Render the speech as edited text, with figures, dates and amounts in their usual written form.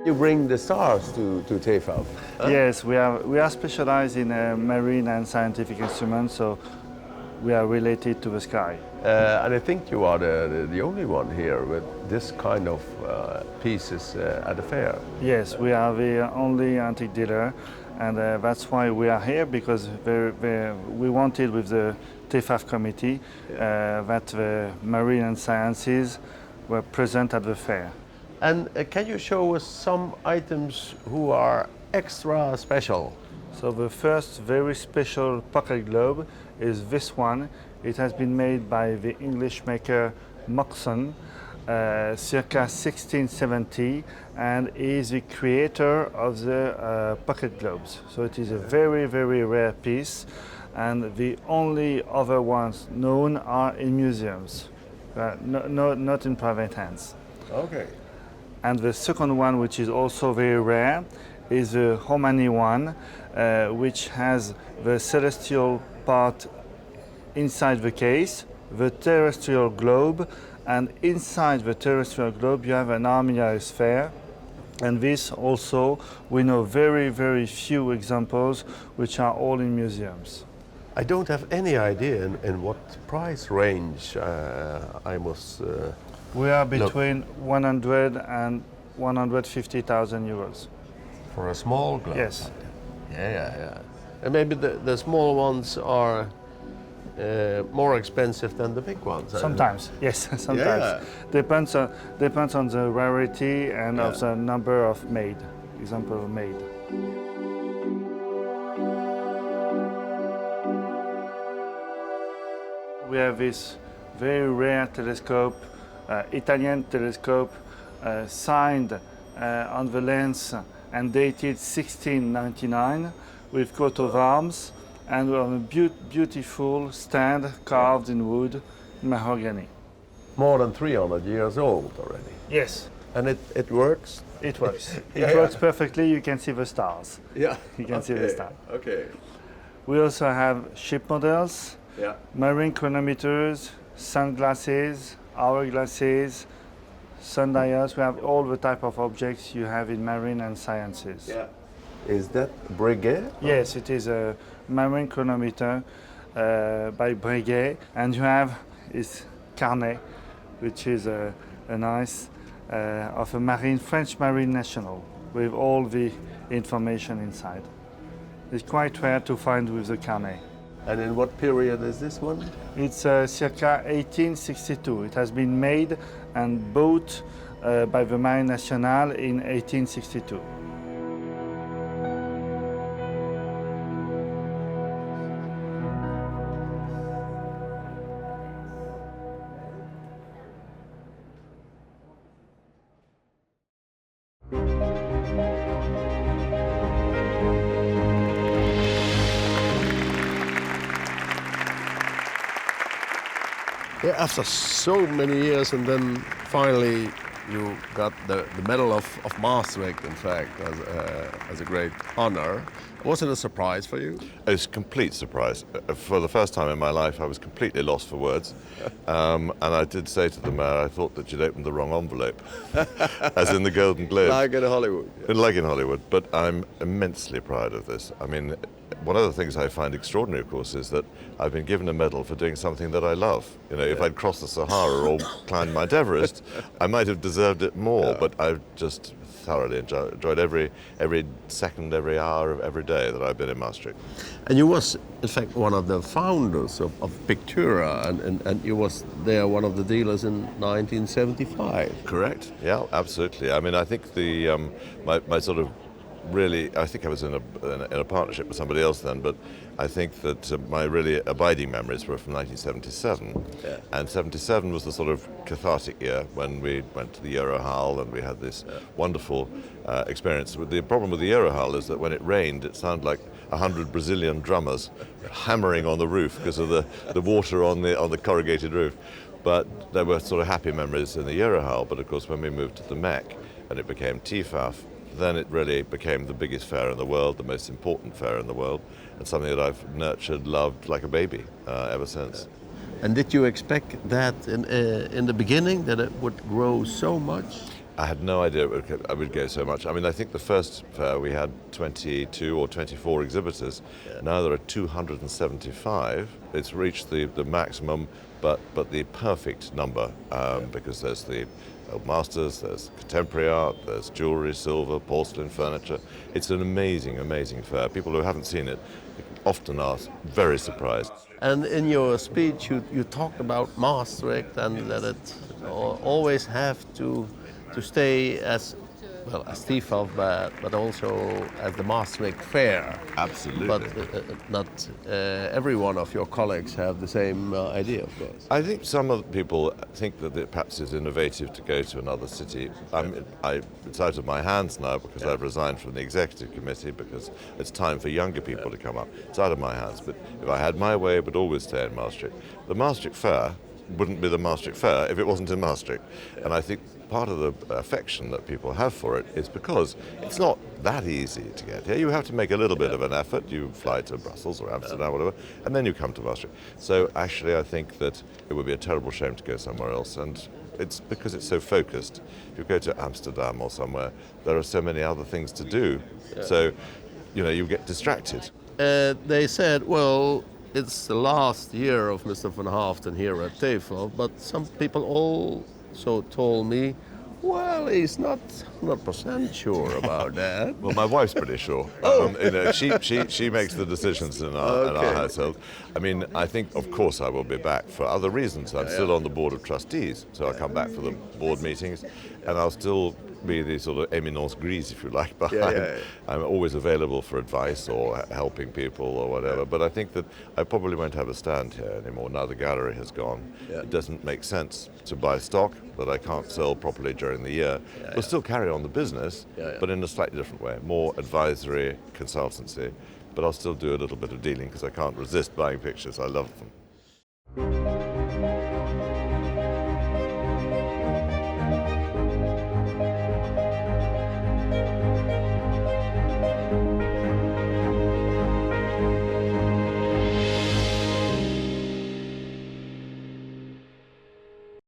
You bring the stars to TEFAF. Huh? Yes, we are specialized in marine and scientific instruments, so we are related to the sky. And I think you are the only one here with this kind of pieces at the fair. Yes, we are the only antique dealer, and that's why we are here, because we wanted with the TEFAF committee that the marine and sciences were present at the fair. And can you show us some items who are extra special? So the first very special pocket globe is this one. It has been made by the English maker Moxon, circa 1670, and is the creator of the pocket globes. So it is a very, very rare piece, and the only other ones known are in museums, not in private hands. Okay. And the second one, which is also very rare, is the Romani one, which has the celestial part inside the case, the terrestrial globe, and inside the terrestrial globe you have an armillary sphere. And this also, we know very, very few examples, which are all in museums. I don't have any idea in what price range I must We are between 100 and 150,000 euros. For a small globe? Yes. Yeah. And maybe the small ones are more expensive than the big ones? Sometimes, yes, sometimes. Yeah. Depends on the rarity and of the number of example made. We have this very rare telescope, Italian telescope, signed on the lens and dated 1699 with coat of arms and on a beautiful stand carved in wood, mahogany. More than 300 years old already. Yes. And it works? It works. It works perfectly. You can see the stars. Yeah. You can see the stars. Okay. We also have ship models, marine chronometers, sunglasses, hourglasses, sundials. We have all the type of objects you have in marine and sciences. Yeah. Is that Breguet? Yes, it is a marine chronometer by Breguet, and you have this carnet, which is a nice of a French Marine National with all the information inside. It's quite rare to find with the carnet. And in what period is this one? It's circa 1862. It has been made and bought by the Marine Nationale in 1862. Yeah, after so many years, and then finally you got the Medal of Maastricht, in fact, as a great honor. Was it a surprise for you? It was a complete surprise. For the first time in my life, I was completely lost for words. And I did say to the mayor, I thought that you'd opened the wrong envelope, as in the Golden Globe. Like in Hollywood. Yeah. Like in Hollywood. But I'm immensely proud of this. I mean, one of the things I find extraordinary, of course, is that I've been given a medal for doing something that I love. You know, if I'd crossed the Sahara or climbed Mount Everest, I might have deserved it more. But I've just thoroughly enjoyed every second, every hour of every day that I've been in Maastricht. And you was, in fact, one of the founders of Pictura, and you was there one of the dealers in 1975. Correct. Yeah, absolutely. I mean, I think the my sort of really, I think I was in a partnership with somebody else then, but I think that my really abiding memories were from 1977. Yeah. And 77 was the sort of cathartic year when we went to the Eurohall and we had this wonderful experience. The problem with the Eurohall is that when it rained, it sounded like 100 Brazilian drummers hammering on the roof because of the water on the corrugated roof. But there were sort of happy memories in the Eurohall, but of course when we moved to the MEC and it became TEFAF, then it really became the biggest fair in the world, the most important fair in the world, and something that I've nurtured, loved like a baby ever since. And did you expect that in the beginning, that it would grow so much? I had no idea it would go so much. I mean, I think the first fair we had 22 or 24 exhibitors. Now there are 275. It's reached the maximum, but the perfect number because there's the old masters, there's contemporary art, there's jewellery, silver, porcelain, furniture. It's an amazing, amazing fair. People who haven't seen it often are very surprised. And in your speech, you talked about Maastricht and that it always have to stay as well as TEFAF, but also as the Maastricht Fair. Absolutely. But not every one of your colleagues have the same idea, of course. I think some of the people think that it perhaps is innovative to go to another city. It's out of my hands now because I've resigned from the executive committee because it's time for younger people to come up. It's out of my hands, but if I had my way, it would always stay in Maastricht. The Maastricht Fair wouldn't be the Maastricht Fair if it wasn't in Maastricht. And I think part of the affection that people have for it is because it's not that easy to get here. You have to make a little bit of an effort. You fly to Brussels or Amsterdam or whatever, and then you come to Maastricht. So actually I think that it would be a terrible shame to go somewhere else, and it's because it's so focused. If you go to Amsterdam or somewhere, there are so many other things to do. So, you get distracted. They said, well, it's the last year of Mr. van Haften here at TEFAF, but some people also told me, well, he's not 100% sure about that. Well, my wife's pretty sure. She makes the decisions in our household. I mean, I think, of course, I will be back for other reasons. I'm still on the board of trustees, so I'll come back for the board meetings, and I'll still be the sort of éminence grise, if you like, behind. I'm always available for advice or helping people or whatever, but I think that I probably won't have a stand here anymore now the gallery has gone. It doesn't make sense to buy stock that I can't sell properly during the year. We'll still carry on the business, but in a slightly different way, more advisory, consultancy, but I'll still do a little bit of dealing because I can't resist buying pictures. I love them.